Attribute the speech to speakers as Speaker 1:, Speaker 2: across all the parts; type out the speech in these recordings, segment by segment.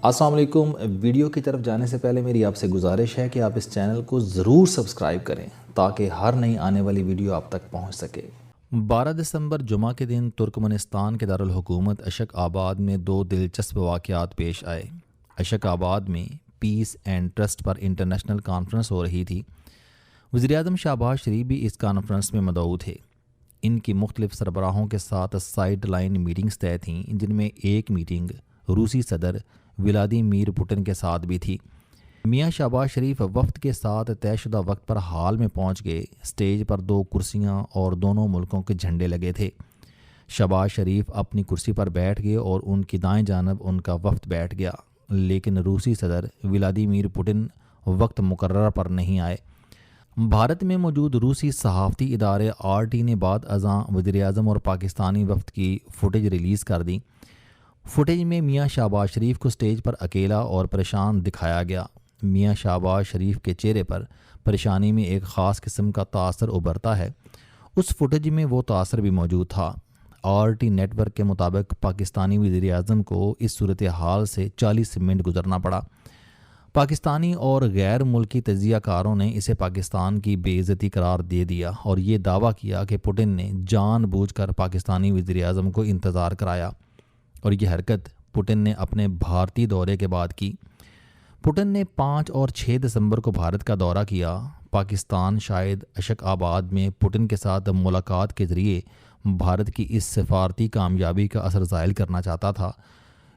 Speaker 1: السلام علیکم۔ ویڈیو کی طرف جانے سے پہلے میری آپ سے گزارش ہے کہ آپ اس چینل کو ضرور سبسکرائب کریں تاکہ ہر نئی آنے والی ویڈیو آپ تک پہنچ سکے۔ 12 دسمبر جمعہ کے دن ترکمنستان کے دارالحکومت اشک آباد میں دو دلچسپ واقعات پیش آئے۔ اشک آباد میں پیس اینڈ ٹرسٹ پر انٹرنیشنل کانفرنس ہو رہی تھی۔ وزیراعظم شہباز شریف بھی اس کانفرنس میں مدعو تھے۔ ان کی مختلف سربراہوں کے ساتھ سائیڈ لائن میٹنگز طے تھیں، جن میں ایک میٹنگ روسی صدر ولادیمیر پوٹن کے ساتھ بھی تھی۔ میاں شہباز شریف وفد کے ساتھ طے شدہ وقت پر ہال میں پہنچ گئے۔ اسٹیج پر دو کرسیاں اور دونوں ملکوں کے جھنڈے لگے تھے۔ شہباز شریف اپنی کرسی پر بیٹھ گئے اور ان کی دائیں جانب ان کا وفد بیٹھ گیا، لیکن روسی صدر ولادیمیر پوٹن وقت مقررہ پر نہیں آئے۔ بھارت میں موجود روسی صحافتی ادارے RT نے بعد ازاں وزیراعظم اور پاکستانی وفد کی فوٹیج ریلیز کر دی۔ فوٹیج میں میاں شہباز شریف کو سٹیج پر اکیلا اور پریشان دکھایا گیا۔ میاں شہباز شریف کے چہرے پر پریشانی میں ایک خاص قسم کا تاثر ابھرتا ہے۔ اس فوٹیج میں وہ تاثر بھی موجود تھا۔ RT نیٹ ورک کے مطابق پاکستانی وزیراعظم کو اس صورتحال سے 40 منٹ گزرنا پڑا۔ پاکستانی اور غیر ملکی تجزیہ کاروں نے اسے پاکستان کی بے عزتی قرار دے دیا اور یہ دعویٰ کیا کہ پوٹن نے جان بوجھ کر پاکستانی وزیراعظم کو انتظار کرایا، اور یہ حرکت پوٹن نے اپنے بھارتی دورے کے بعد کی۔ پوٹن نے 5 اور 6 دسمبر کو بھارت کا دورہ کیا۔ پاکستان شاید اشک آباد میں پوٹن کے ساتھ ملاقات کے ذریعے بھارت کی اس سفارتی کامیابی کا اثر ظاہر کرنا چاہتا تھا،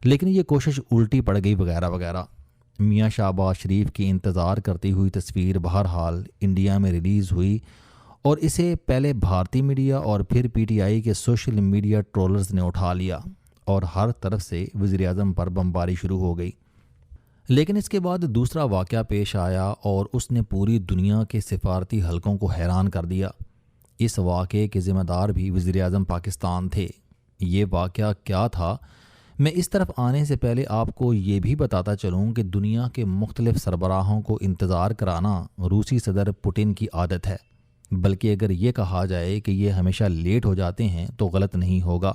Speaker 1: لیکن یہ کوشش الٹی پڑ گئی وغیرہ وغیرہ۔ میاں شہباز شریف کی انتظار کرتی ہوئی تصویر بہرحال انڈیا میں ریلیز ہوئی اور اسے پہلے بھارتی میڈیا اور پھر PTI کے سوشل میڈیا ٹرولرز نے اٹھا لیا اور ہر طرف سے وزیراعظم پر بمباری شروع ہو گئی۔ لیکن اس کے بعد دوسرا واقعہ پیش آیا اور اس نے پوری دنیا کے سفارتی حلقوں کو حیران کر دیا۔ اس واقعے کے ذمہ دار بھی وزیراعظم پاکستان تھے۔ یہ واقعہ کیا تھا؟ میں اس طرف آنے سے پہلے آپ کو یہ بھی بتاتا چلوں کہ دنیا کے مختلف سربراہوں کو انتظار کرانا روسی صدر پوٹن کی عادت ہے، بلکہ اگر یہ کہا جائے کہ یہ ہمیشہ لیٹ ہو جاتے ہیں تو غلط نہیں ہوگا۔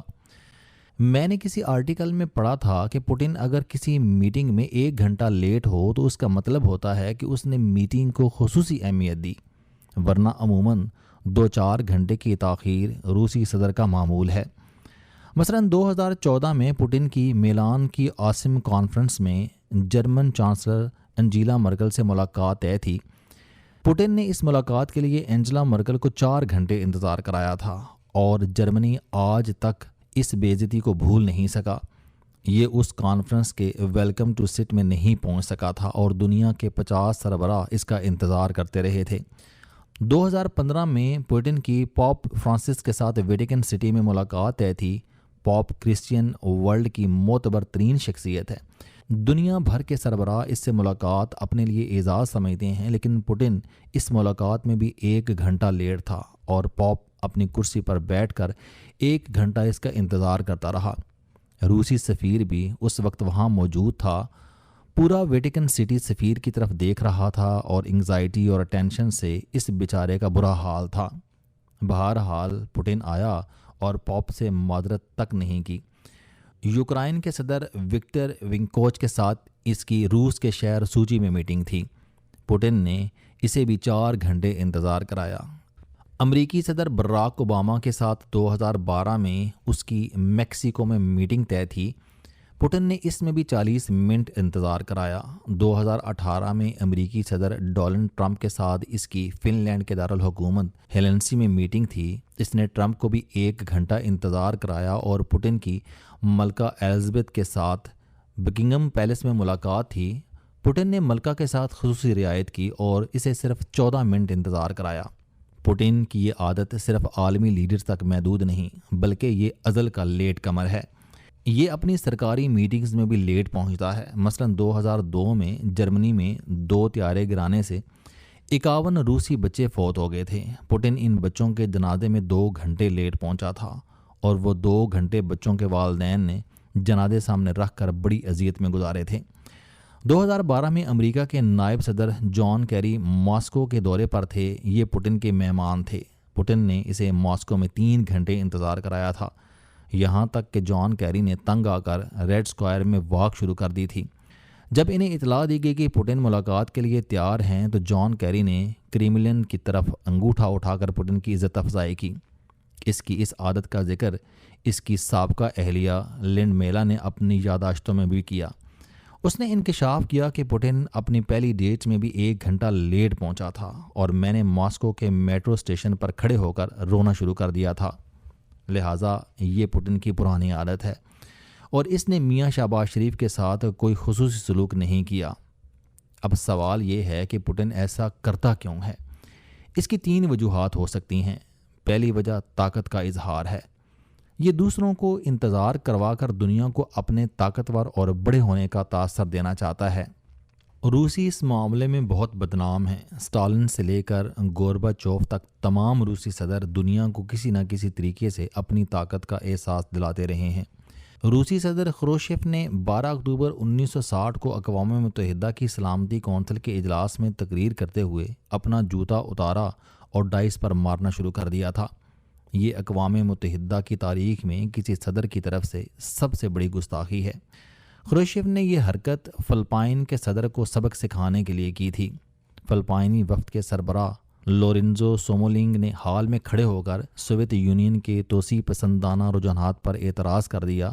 Speaker 1: میں نے کسی آرٹیکل میں پڑھا تھا کہ پوٹن اگر کسی میٹنگ میں 1 گھنٹہ لیٹ ہو تو اس کا مطلب ہوتا ہے کہ اس نے میٹنگ کو خصوصی اہمیت دی، ورنہ عموماً 2-4 گھنٹے کی تاخیر روسی صدر کا معمول ہے۔ مثلا 2014 میں پوٹن کی میلان کی عاصم کانفرنس میں جرمن چانسلر انجیلا مرکل سے ملاقات طے تھی۔ پوٹن نے اس ملاقات کے لیے انجیلا مرکل کو 4 گھنٹے انتظار کرایا تھا اور جرمنی آج تک اس بے عزتی کو بھول نہیں سکا۔ یہ اس کانفرنس کے ویلکم ٹو سٹ میں نہیں پہنچ سکا تھا اور دنیا کے 50 سربراہ اس کا انتظار کرتے رہے تھے۔ 2015 میں پوٹن کی پوپ فرانسس کے ساتھ ویٹیکن سٹی میں ملاقات طے تھی۔ پوپ کرسچین ورلڈ کی معتبر ترین شخصیت ہے۔ دنیا بھر کے سربراہ اس سے ملاقات اپنے لیے اعزاز سمجھتے ہیں، لیکن پوٹن اس ملاقات میں بھی 1 گھنٹہ لیٹ تھا اور پوپ اپنی کرسی پر بیٹھ کر 1 گھنٹہ اس کا انتظار کرتا رہا۔ روسی سفیر بھی اس وقت وہاں موجود تھا۔ پورا ویٹیکن سٹی سفیر کی طرف دیکھ رہا تھا اور انگزائٹی اور ٹینشن سے اس بیچارے کا برا حال تھا۔ بہرحال پوٹن آیا اور پوپ سے معذرت تک نہیں کی۔ یوکرائن کے صدر وکٹر ینوکووچ کے ساتھ اس کی روس کے شہر سوچی میں میٹنگ تھی۔ پوٹن نے اسے بھی 4 گھنٹے انتظار کرایا۔ امریکی صدر براک اوباما کے ساتھ 2012 میں اس کی میکسیکو میں میٹنگ طے تھی۔ پوٹن نے اس میں بھی 40 منٹ انتظار کرایا۔ 2018 میں امریکی صدر ڈونلڈ ٹرمپ کے ساتھ اس کی فن لینڈ کے دارالحکومت ہیلسنکی میں میٹنگ تھی۔ اس نے ٹرمپ کو بھی 1 گھنٹہ انتظار کرایا اور پوٹن کی ملکہ ایلزابتھ کے ساتھ بکنگھم پیلس میں ملاقات تھی۔ پوٹن نے ملکہ کے ساتھ خصوصی رعایت کی اور اسے صرف 14 منٹ انتظار کرایا۔ پوٹن کی یہ عادت صرف عالمی لیڈرز تک محدود نہیں، بلکہ یہ ازل کا لیٹ کمر ہے۔ یہ اپنی سرکاری میٹنگز میں بھی لیٹ پہنچتا ہے۔ مثلا 2002 میں جرمنی میں 2 طیارے گرانے سے 51 روسی بچے فوت ہو گئے تھے۔ پوٹن ان بچوں کے جنازے میں 2 گھنٹے لیٹ پہنچا تھا اور وہ 2 گھنٹے بچوں کے والدین نے جنازے سامنے رکھ کر بڑی اذیت میں گزارے تھے۔ 2012 میں امریکہ کے نائب صدر جان کیری ماسکو کے دورے پر تھے۔ یہ پوٹن کے مہمان تھے۔ پوٹن نے اسے ماسکو میں 3 گھنٹے انتظار کرایا تھا، یہاں تک کہ جان کیری نے تنگ آ کر ریڈ اسکوائر میں واک شروع کر دی تھی۔ جب انہیں اطلاع دی گئی کہ پوٹن ملاقات کے لیے تیار ہیں تو جان کیری نے کریملن کی طرف انگوٹھا اٹھا کر پوٹن کی عزت افزائی کی۔ اس کی اس عادت کا ذکر اس کی سابقہ اہلیہ لینڈ میلا نے اپنی یادداشتوں میں بھی کیا۔ اس نے انکشاف کیا کہ پوٹن اپنی پہلی ڈیٹ میں بھی 1 گھنٹہ لیٹ پہنچا تھا اور میں نے ماسکو کے میٹرو اسٹیشن پر کھڑے ہو کر رونا شروع کر دیا تھا۔ لہٰذا یہ پوٹن کی پرانی عادت ہے اور اس نے میاں شہباز شریف کے ساتھ کوئی خصوصی سلوک نہیں کیا۔ اب سوال یہ ہے کہ پوٹن ایسا کرتا کیوں ہے؟ اس کی 3 وجوہات ہو سکتی ہیں۔ پہلی وجہ طاقت کا اظہار ہے۔ یہ دوسروں کو انتظار کروا کر دنیا کو اپنے طاقتور اور بڑے ہونے کا تاثر دینا چاہتا ہے۔ روسی اس معاملے میں بہت بدنام ہیں۔ اسٹالن سے لے کر گورباچوف تک تمام روسی صدر دنیا کو کسی نہ کسی طریقے سے اپنی طاقت کا احساس دلاتے رہے ہیں۔ روسی صدر خروشچیف نے 12 اکتوبر 1960 کو اقوام متحدہ کی سلامتی کونسل کے اجلاس میں تقریر کرتے ہوئے اپنا جوتا اتارا اور ڈائس پر مارنا شروع کر دیا تھا۔ یہ اقوام متحدہ کی تاریخ میں کسی صدر کی طرف سے سب سے بڑی گستاخی ہے۔ خروشچیف نے یہ حرکت فلپائن کے صدر کو سبق سکھانے کے لیے کی تھی۔ فلپائنی وفد کے سربراہ لورنزو سومولنگ نے حال میں کھڑے ہو کر سوویت یونین کے توسیع پسندانہ رجحانات پر اعتراض کر دیا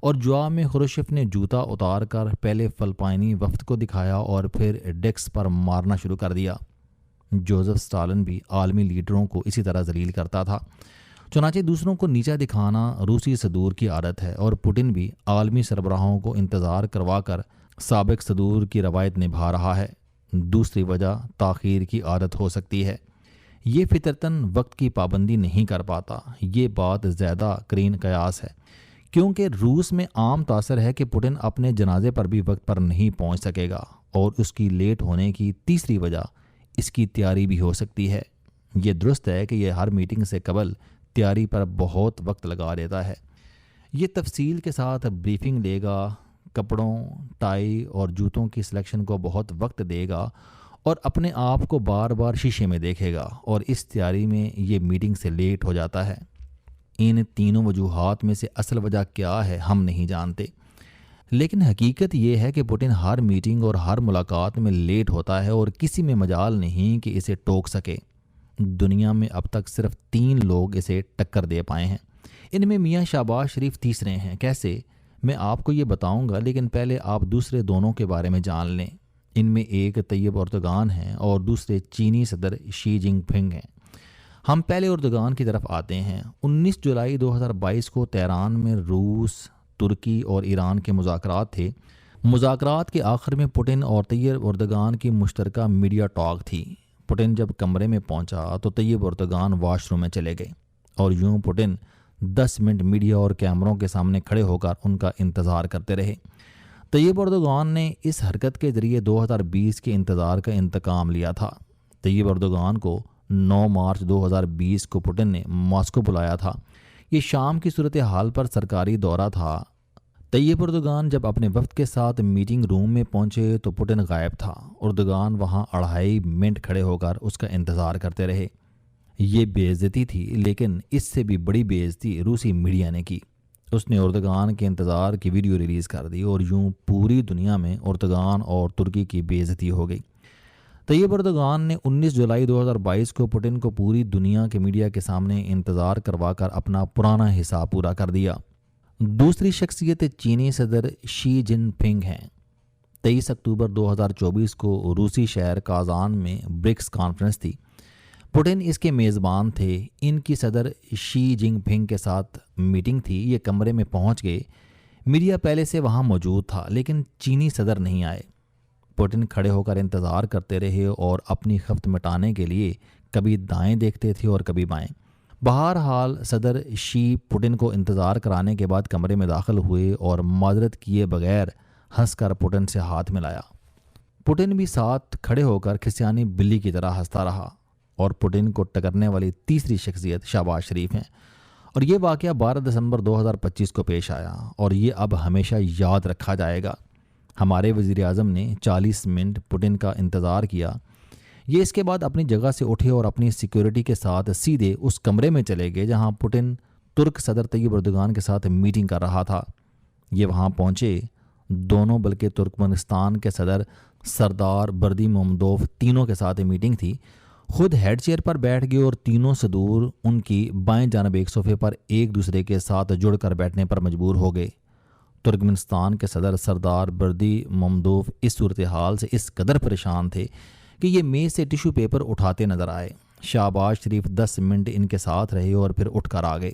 Speaker 1: اور جواب میں خروشچیف نے جوتا اتار کر پہلے فلپائنی وفد کو دکھایا اور پھر ڈیسک پر مارنا شروع کر دیا۔ جوزف اسٹالن بھی عالمی لیڈروں کو اسی طرح ذلیل کرتا تھا۔ چنانچہ دوسروں کو نیچا دکھانا روسی صدور کی عادت ہے اور پوٹن بھی عالمی سربراہوں کو انتظار کروا کر سابق صدور کی روایت نبھا رہا ہے۔ دوسری وجہ تاخیر کی عادت ہو سکتی ہے۔ یہ فطرتاً وقت کی پابندی نہیں کر پاتا۔ یہ بات زیادہ قرین قیاس ہے کیونکہ روس میں عام تاثر ہے کہ پوٹن اپنے جنازے پر بھی وقت پر نہیں پہنچ سکے گا، اور اس کی لیٹ ہونے کی تیسری وجہ اس کی تیاری بھی ہو سکتی ہے۔ یہ درست ہے کہ یہ ہر میٹنگ سے قبل تیاری پر بہت وقت لگا دیتا ہے۔ یہ تفصیل کے ساتھ بریفنگ لے گا، کپڑوں، ٹائی اور جوتوں کی سلیکشن کو بہت وقت دے گا اور اپنے آپ کو بار بار شیشے میں دیکھے گا، اور اس تیاری میں یہ میٹنگ سے لیٹ ہو جاتا ہے۔ ان تینوں وجوہات میں سے اصل وجہ کیا ہے ہم نہیں جانتے، لیکن حقیقت یہ ہے کہ پوٹن ہر میٹنگ اور ہر ملاقات میں لیٹ ہوتا ہے اور کسی میں مجال نہیں کہ اسے ٹوک سکے۔ دنیا میں اب تک صرف 3 لوگ اسے ٹکر دے پائے ہیں۔ ان میں میاں شہباز شریف تیسرے ہیں۔ کیسے؟ میں آپ کو یہ بتاؤں گا، لیکن پہلے آپ دوسرے دونوں کے بارے میں جان لیں۔ ان میں ایک طیب اردگان ہیں اور دوسرے چینی صدر شی جن پنگ ہیں۔ ہم پہلے اردگان کی طرف آتے ہیں۔ 19 جولائی 2022 کو تہران میں روس، ترکی اور ایران کے مذاکرات تھے۔ مذاکرات کے آخر میں پوٹن اور طیب اردگان کی مشترکہ میڈیا ٹاک تھی۔ پوٹن جب کمرے میں پہنچا تو طیب اردگان واش روم میں چلے گئے اور یوں پوٹن 10 منٹ میڈیا اور کیمروں کے سامنے کھڑے ہو کر ان کا انتظار کرتے رہے۔ طیب اردگان نے اس حرکت کے ذریعے 2020 کے انتظار کا انتقام لیا تھا۔ طیب اردگان کو 9 مارچ 2020 کو پوٹن نے ماسکو بلایا تھا۔ یہ شام کی صورتحال پر سرکاری دورہ تھا۔ طیب اردگان جب اپنے وفد کے ساتھ میٹنگ روم میں پہنچے تو پوٹن غائب تھا۔ اردگان وہاں 2.5 منٹ کھڑے ہو کر اس کا انتظار کرتے رہے۔ یہ بے عزتی تھی، لیکن اس سے بھی بڑی بے عزتی روسی میڈیا نے کی۔ اس نے اردگان کے انتظار کی ویڈیو ریلیز کر دی اور یوں پوری دنیا میں اردگان اور ترکی کی بے عزتی ہو گئی۔ طیب اردگان نے 19 جولائی 2022 کو پوٹن کو پوری دنیا کے میڈیا کے سامنے انتظار کروا کر اپنا پرانا حساب پورا کر دیا۔ دوسری شخصیت چینی صدر شی جن پنگ ہیں۔ 23 اکتوبر 2024 کو روسی شہر کازان میں برکس کانفرنس تھی۔ پوٹن اس کے میزبان تھے۔ ان کی صدر شی جن پنگ کے ساتھ میٹنگ تھی۔ یہ کمرے میں پہنچ گئے۔ میڈیا پہلے سے وہاں موجود تھا، لیکن چینی صدر نہیں آئے۔ پوٹن کھڑے ہو کر انتظار کرتے رہے اور اپنی خفت مٹانے کے لیے کبھی دائیں دیکھتے تھے اور کبھی بائیں۔ بہرحال صدر شی پوٹن کو انتظار کرانے کے بعد کمرے میں داخل ہوئے اور معذرت کیے بغیر ہنس کر پوٹن سے ہاتھ ملایا۔ پوٹن بھی ساتھ کھڑے ہو کر کھسیانی بلی کی طرح ہنستا رہا۔ اور پوٹن کو ٹکرنے والی تیسری شخصیت شہباز شریف ہیں، اور یہ واقعہ 12 دسمبر 2025 کو پیش آیا اور یہ اب ہمیشہ یاد رکھا جائے گا۔ ہمارے وزیر اعظم نے 40 منٹ پوٹن کا انتظار کیا۔ یہ اس کے بعد اپنی جگہ سے اٹھے اور اپنی سیکیورٹی کے ساتھ سیدھے اس کمرے میں چلے گئے جہاں پوٹن ترک صدر طیب اردگان کے ساتھ میٹنگ کر رہا تھا۔ یہ وہاں پہنچے، دونوں بلکہ ترکمنستان کے صدر سردار بردی محمدوف تینوں کے ساتھ میٹنگ تھی، خود ہیڈ چیئر پر بیٹھ گئے اور تینوں سے دور ان کی بائیں جانب ایک صوفے پر ایک دوسرے کے ساتھ جڑ کر بیٹھنے پر مجبور ہو گئے۔ ترکمنستان کے صدر سردار بردی محمدوف اس صورتحال سے اس قدر پریشان تھے کہ یہ میز سے ٹیشو پیپر اٹھاتے نظر آئے۔ شہباز شریف 10 منٹ ان کے ساتھ رہے اور پھر اٹھ کر آ گئے۔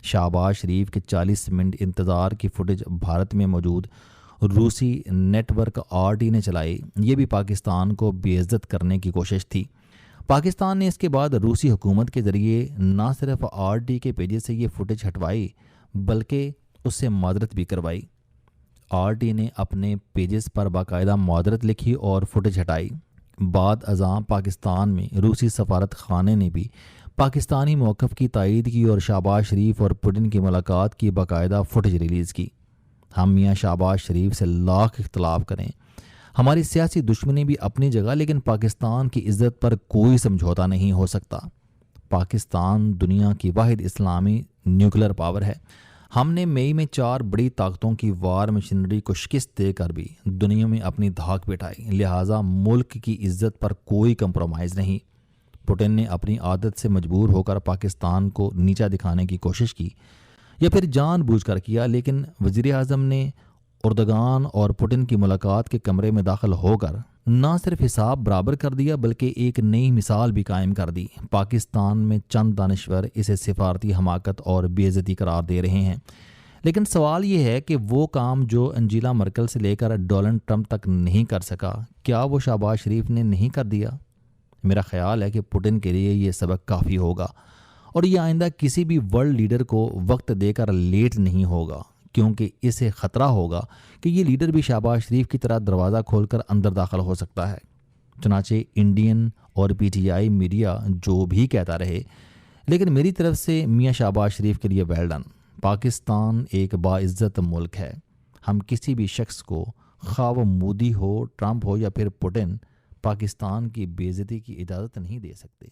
Speaker 1: شہباز شریف کے 40 منٹ انتظار کی فوٹیج بھارت میں موجود روسی نیٹ ورک RT نے چلائی۔ یہ بھی پاکستان کو بے عزت کرنے کی کوشش تھی۔ پاکستان نے اس کے بعد روسی حکومت کے ذریعے نہ صرف RT کے پیجز سے یہ فوٹیج ہٹوائی بلکہ اس سے معذرت بھی کروائی۔ RT نے اپنے پیجز پر باقاعدہ معذرت لکھی اور فوٹیج ہٹائی۔ بعد ازاں پاکستان میں روسی سفارت خانے نے بھی پاکستانی موقف کی تائید کی اور شہباز شریف اور پوٹن کی ملاقات کی باقاعدہ فوٹیج ریلیز کی۔ ہم میاں شہباز شریف سے لاکھ اختلاف کریں، ہماری سیاسی دشمنی بھی اپنی جگہ، لیکن پاکستان کی عزت پر کوئی سمجھوتا نہیں ہو سکتا۔ پاکستان دنیا کی واحد اسلامی نیوکلیر پاور ہے۔ ہم نے مئی میں 4 بڑی طاقتوں کی وار مشینری کو شکست دے کر بھی دنیا میں اپنی دھاک بٹھائی، لہٰذا ملک کی عزت پر کوئی کمپرومائز نہیں۔ پوٹن نے اپنی عادت سے مجبور ہو کر پاکستان کو نیچا دکھانے کی کوشش کی یا پھر جان بوجھ کر کیا، لیکن وزیر اعظم نے اردگان اور پوٹن کی ملاقات کے کمرے میں داخل ہو کر نہ صرف حساب برابر کر دیا بلکہ ایک نئی مثال بھی قائم کر دی۔ پاکستان میں چند دانشور اسے سفارتی حماقت اور بے عزتی قرار دے رہے ہیں، لیکن سوال یہ ہے کہ وہ کام جو انجیلا مرکل سے لے کر ڈونلڈ ٹرمپ تک نہیں کر سکا، کیا وہ شہباز شریف نے نہیں کر دیا؟ میرا خیال ہے کہ پوٹن کے لیے یہ سبق کافی ہوگا اور یہ آئندہ کسی بھی ورلڈ لیڈر کو وقت دے کر لیٹ نہیں ہوگا، کیونکہ اسے خطرہ ہوگا کہ یہ لیڈر بھی شہباز شریف کی طرح دروازہ کھول کر اندر داخل ہو سکتا ہے۔ چنانچہ انڈین اور PTI میڈیا جو بھی کہتا رہے، لیکن میری طرف سے میاں شہباز شریف کے لیے ویل ڈن۔ پاکستان ایک باعزت ملک ہے۔ ہم کسی بھی شخص کو، خواہ وہ مودی ہو، ٹرمپ ہو یا پھر پوٹن، پاکستان کی بے عزتی کی اجازت نہیں دے سکتے۔